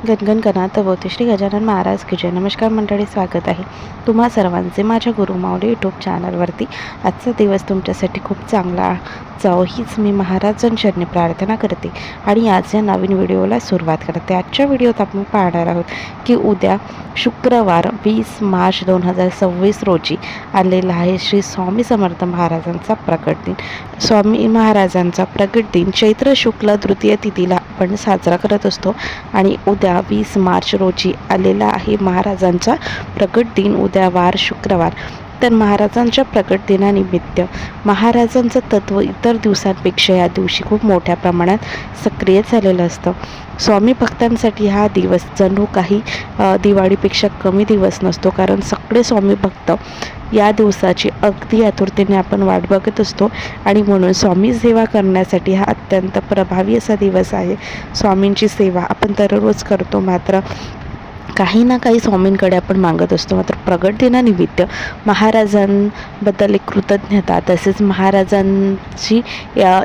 गणगण गणात होते श्री गजानन महाराज की जय. नमस्कार मंडळी, स्वागत आहे तुम्हा सर्वांचे माझ्या गुरुमाऊली यूट्यूब चॅनलवरती. आजचा दिवस तुमच्यासाठी खूप चांगला जाओ हीच मी महाराजांचरणी प्रार्थना करते आणि आज या नवीन व्हिडिओला सुरुवात करते. आजच्या व्हिडिओत आपण पाहणार आहोत की उद्या शुक्रवार 20 मार्च 2026 रोजी आलेला आहे श्री स्वामी समर्थ महाराजांचा प्रकट दिन. स्वामी महाराजांचा प्रकट दिन चैत्र शुक्ल तृतीय तिथीला आपण साजरा करत असतो आणि उद्या 20 मार्च रोजी आलेला आहे महाराजांचा प्रकट दिन. उद्या वार शुक्रवार. तर महाराजांच्या प्रकट दिनानिमित्त महाराजांचं तत्त्व इतर दिवसांपेक्षा या दिवशी खूप मोठ्या प्रमाणात सक्रिय झालेलं असतं. स्वामी भक्तांसाठी हा दिवस जणू काही दिवाळीपेक्षा कमी दिवस नसतो, कारण सगळे स्वामी भक्त या दिवसाची अगदी आतुरतेने आपण वाट बघत असतो आणि म्हणून स्वामी सेवा करण्यासाठी हा अत्यंत प्रभावी असा दिवस आहे. स्वामींची सेवा आपण दररोज करतो, मात्र काही ना काही स्वामींकडे आपण मागत असतो. मात्र प्रगट दिनानिमित्त महाराजांबद्दल एक कृतज्ञता, तसेच महाराजांची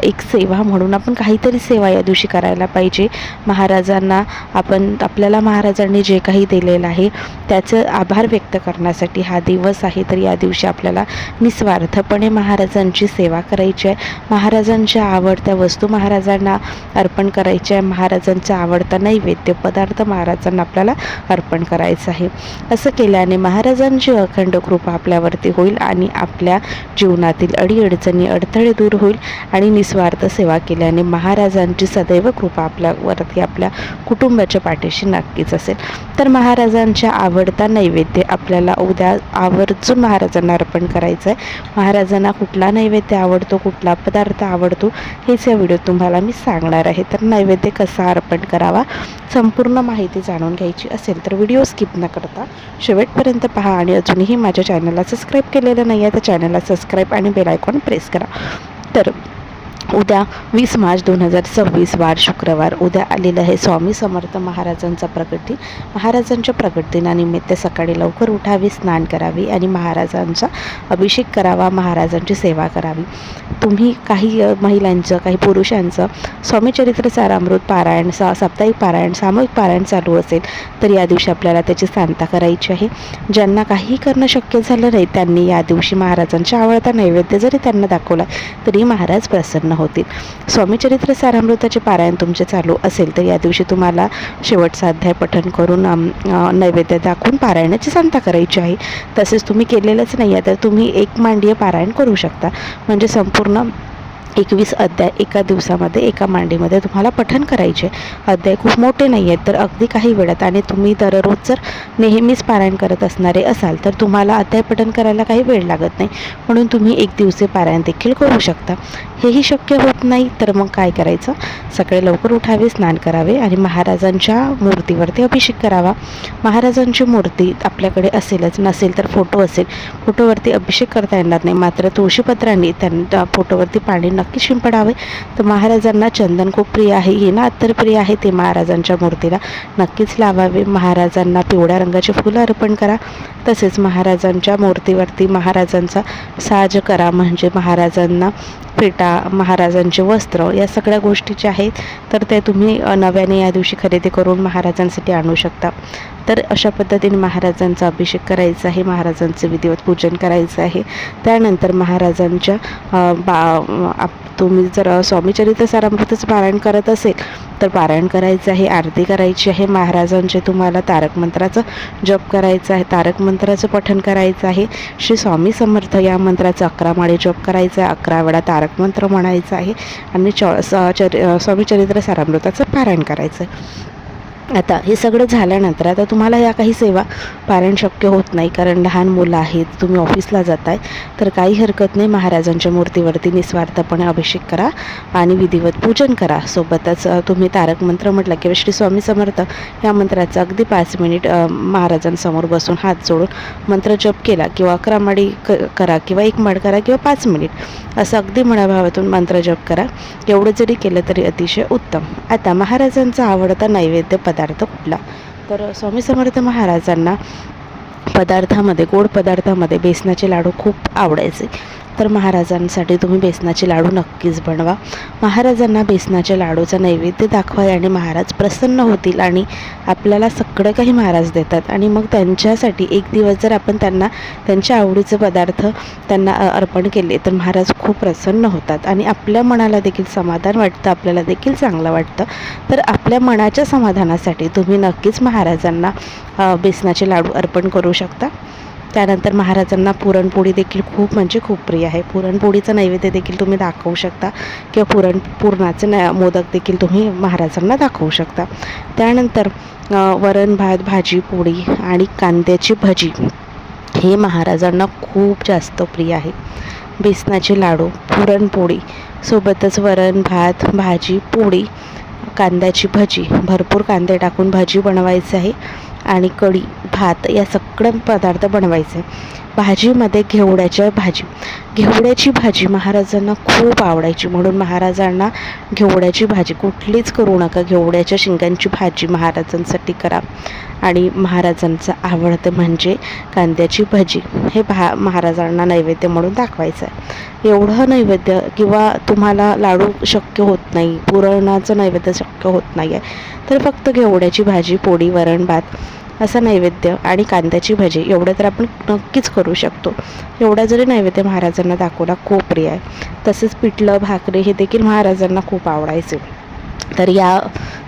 एक सेवा म्हणून आपण काहीतरी सेवा या दिवशी करायला पाहिजे. महाराजांना आपल्याला महाराजांनी जे काही दिलेलं आहे त्याचं आभार व्यक्त करण्यासाठी हा दिवस आहे. तर या दिवशी आपल्याला निस्वार्थपणे महाराजांची सेवा करायची आहे. महाराजांच्या आवडत्या वस्तू महाराजांना अर्पण करायच्या आहे. महाराजांचा आवडता नैवेद्य पदार्थ महाराजांना आपल्याला अर्पण करायचं आहे. असं केल्याने महाराजांची अखंड कृपा आपल्यावरती होईल आणि आपल्या जीवनातील अडीअडचणी अडथळे दूर होईल आणि निस्वार्थ सेवा केल्याने महाराजांची सदैव कृपा आपल्यावरती आपल्या कुटुंबाच्या पाठीशी नक्कीच असेल. तर महाराजांच्या आवडता नैवेद्य आपल्याला उद्या आवर्जून महाराजांना अर्पण करायचं आहे. महाराजांना कुठला नैवेद्य आवडतो, कुठला पदार्थ आवडतो हेच या व्हिडिओत तुम्हाला मी सांगणार आहे. तर नैवेद्य कसा अर्पण करावा संपूर्ण माहिती जाणून घ्यायची असेल तर व्हिडिओ स्किप न करता शेवटपर्यंत पहा आणि अजूनही माझ्या चॅनलला सबस्क्राईब केलेलं नाही आहे तर चॅनलला सबस्क्राईब आणि बेल आयकॉन प्रेस करा. तर उद्या 20 मार्च 2026 वार शुक्रवार उद्या आलेलं आहे स्वामी समर्थ महाराजांचा प्रकट दिन. महाराजांच्या प्रकट दिनानिमित्त सकाळी लवकर उठावे, स्नान करावे आणि महाराजांचा अभिषेक करावा, महाराजांची सेवा करावी. तुम्ही काही महिलांचं काही पुरुषांचं स्वामीचरित्र सारामृत पारायण साप्ताहिक पारायण सामूहिक पारायण चालू असेल तर या दिवशी आपल्याला त्याची सांगता करायची आहे. ज्यांना काही करणं शक्य झालं नाही त्यांनी या दिवशी महाराजांच्या आवडता नैवेद्य जरी त्यांना दाखवला तरी महाराज प्रसन्न होतील. स्वामीचरित्र सारामृताचे पारायण तुमचे चालू असेल तर या दिवशी तुम्हाला शेवटचा अध्याय पठण करून नैवेद्य दाखवून पारायणाची सांगता करायची आहे. तसेच तुम्ही केलेलंच नाही आहे तर तुम्ही एक मांडीय पारायण करू शकता, म्हणजे संपूर्ण 21 अध्याय एका दिवसामध्ये एका मांडीमध्ये तुम्हाला पठण करायचे. अध्याय खूप मोठे नाही आहेत तर अगदी काही वेळात, आणि तुम्ही दररोज जर नेहमीच पारायण करत असणारे असाल तर तुम्हाला अध्याय पठण करायला काही वेळ लागत नाही, म्हणून तुम्ही एक दिवसीय पारायण देखील करू शकता. हेही शक्य होत नाही तर मग काय करायचं, सकाळी लवकर उठावे, स्नान करावे आणि महाराजांच्या मूर्तीवरती अभिषेक करावा. महाराजांची मूर्ती आपल्याकडे असेलच, नसेल तर फोटो असेल, फोटोवरती अभिषेक करता येणार नाही, मात्र तुळशीपत्रांनी त्यांना फोटोवरती पाणी नक्की शिंपडावे. तर महाराजांना चंदन खूप प्रिय आहे, हिना अत्तर प्रिय आहे, ते महाराजांच्या मूर्तीला नक्कीच लावावे. महाराजांना पिवळ्या रंगाचे फुलं अर्पण करा. तसेच महाराजांच्या मूर्तीवरती महाराजांचा साज करा, म्हणजे महाराजांना फेटा, महाराजांचे वस्त्र या सगळ्या गोष्टी ज्या आहेत तर ते तुम्ही नव्याने या दिवशी खरेदी करून महाराजांसाठी आणू शकता. तर अशा पद्धतीने महाराजांचा अभिषेक करायचा आहे, महाराजांचे विधिवत पूजन करायचं आहे. त्यानंतर महाराजांच्या तुम्ही जर स्वामीचरित्र सारामृताचं पारायण करत असेल तर पारायण करायचं आहे, आरती करायची आहे. महाराजांचे तुम्हाला तारक मंत्राचं जप करायचं आहे, तारक मंत्राचं पठण करायचं आहे. श्री स्वामी समर्थ या मंत्राचं 11 माळे जप करायचं आहे, 11 वेळा तारक मंत्र म्हणायचं आहे आणि स्वामीचरित्र सारामृताचं पारायण करायचं आहे. आता हे सगळं झाल्यानंतर आता तुम्हाला या काही सेवा पारायण शक्य होत नाही, कारण लहान मुलं आहेत, तुम्ही ऑफिसला जाताय, तर काही हरकत नाही. महाराजांच्या मूर्तीवरती निस्वार्थपणे अभिषेक करा आणि विधिवत पूजन करा. सोबतच तुम्ही तारक मंत्र म्हटलं किंवा श्री स्वामी समर्थ या मंत्राचं अगदी 5 मिनिट महाराजांसमोर बसून हात जोडून मंत्र जप केला किंवा 11 माळी करा किंवा 1 माळ करा किंवा 5 मिनिट असं अगदी मनाभावातून मंत्र जप करा. एवढं जरी केलं तरी अतिशय उत्तम. आता महाराजांचा आवडता नैवेद्य पदार्थ कुठला, तर स्वामी समर्थ महाराजांना पदार्थामध्ये गोड पदार्थामध्ये बेसनाचे लाडू खूप आवडायचे. तर महाराजांसाठी तुम्ही बेसनाचे लाडू नक्कीच बनवा. महाराजांना बेसनाच्या लाडूचा नैवेद्य दाखवा आणि महाराज प्रसन्न होतील आणि आपल्याला सगळं काही महाराज देतात. आणि मग त्यांच्यासाठी एक दिवस जर आपण त्यांना त्यांच्या आवडीचे पदार्थ त्यांना अर्पण केले तर महाराज खूप प्रसन्न होतात आणि आपल्या मनाला देखील समाधान वाटतं, आपल्याला देखील चांगलं वाटतं. तर आपल्या मनाच्या समाधानासाठी तुम्ही नक्कीच महाराजांना बेसनाचे लाडू अर्पण करू शकता. त्यानंतर महाराजांना पुरणपोळी देखील खूप म्हणजे खूप प्रिय आहे. पुरणपोळीचं नैवेद्य देखील तुम्ही दाखवू शकता किंवा पुरणाचे मोदक देखील तुम्ही महाराजांना दाखवू शकता. त्यानंतर वरण भात, भाजी पोळी आणि कांद्याची भजी हे महाराजांना खूप जास्त प्रिय आहे. बेसनाचे लाडू, पुरणपोळी सोबतच वरण भात, भाजी पोळी, कांद्याची भजी, भरपूर कांदे टाकून भजी बनवायची आहे आणि कढी, भात या सगळं पदार्थ बनवायचे. भाजीमध्ये घेवड्याची भाजी महाराजांना खूप आवडायची, म्हणून महाराजांना घेवड्याची भाजी कुठलीच करू नका, घेवड्याच्या शेंगांची भाजी महाराजांसाठी करा. आणि महाराजांचं आवडतं म्हणजे कांद्याची भजी हे महाराजांना नैवेद्य म्हणून दाखवायचं आहे. एवढं नैवेद्य किंवा तुम्हाला लाडू शक्य होत नाही, पुरणाचं नैवेद्य शक्य होत नाही आहे, तर फक्त घेवड्याची भाजी, पोळी, वरण भात असं नैवेद्य आणि कांद्याची भजी एवढं तर आपण नक्कीच करू शकतो. एवढा जरी नैवेद्य महाराजांना दाखवला खूप प्रिय आहे. तसेच पिठलं, भाकरी हे देखील महाराजांना खूप आवडायचे. तर या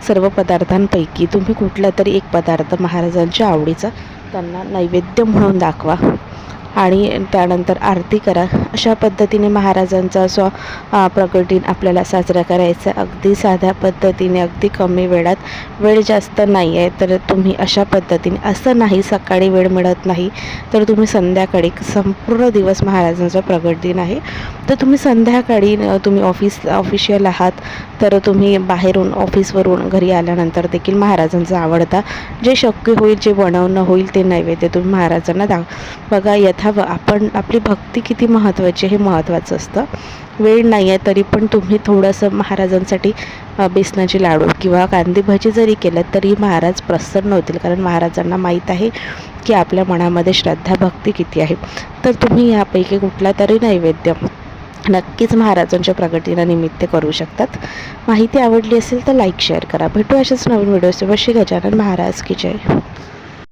सर्व पदार्थांपैकी तुम्ही कुठला तरी एक पदार्थ महाराजांच्या आवडीचा त्यांना नैवेद्य म्हणून दाखवा आणि त्यानंतर आरती करा. अशा पद्धतीने महाराजांचा प्रकट दिन आपल्याला साजरा करायचा. अगदी साध्या पद्धतीने, अगदी कमी वेळात, वेळ जास्त नाही आहे तर तुम्ही अशा पद्धतीने, असं नाही सकाळी वेळ मिळत नाही तर तुम्ही संध्याकाळी, संपूर्ण दिवस महाराजांचा प्रकट दिन आहे तर तुम्ही संध्याकाळी, तुम्ही ऑफिशियल आहात तर तुम्ही बाहेरून ऑफिसवरून घरी आल्यानंतर देखील महाराजांचा आवडता जे शक्य होईल, जे बनवणं होईल ते नैवेद्य तुम्ही महाराजांना बघा. आपण आपली भक्ती किती महत्त्वाची हे महत्त्वाचं असतं. वेळ नाही आहे तरी पण तुम्ही थोडंसं महाराजांसाठी बेसनाचे लाडू किंवा कांदी भजी जरी केलं तरी महाराज प्रसन्न होतील, कारण महाराजांना माहीत आहे की आपल्या मनामध्ये श्रद्धा भक्ती किती आहे. तर तुम्ही यापैकी कुठला तरी नैवेद्य नक्कीच महाराजांच्या प्रगतीनिमित्त करू शकतात. माहिती आवडली असेल तर लाईक शेअर करा. भेटू अशाच नवीन व्हिडिओसोबत. श्री गजानन महाराज की जय.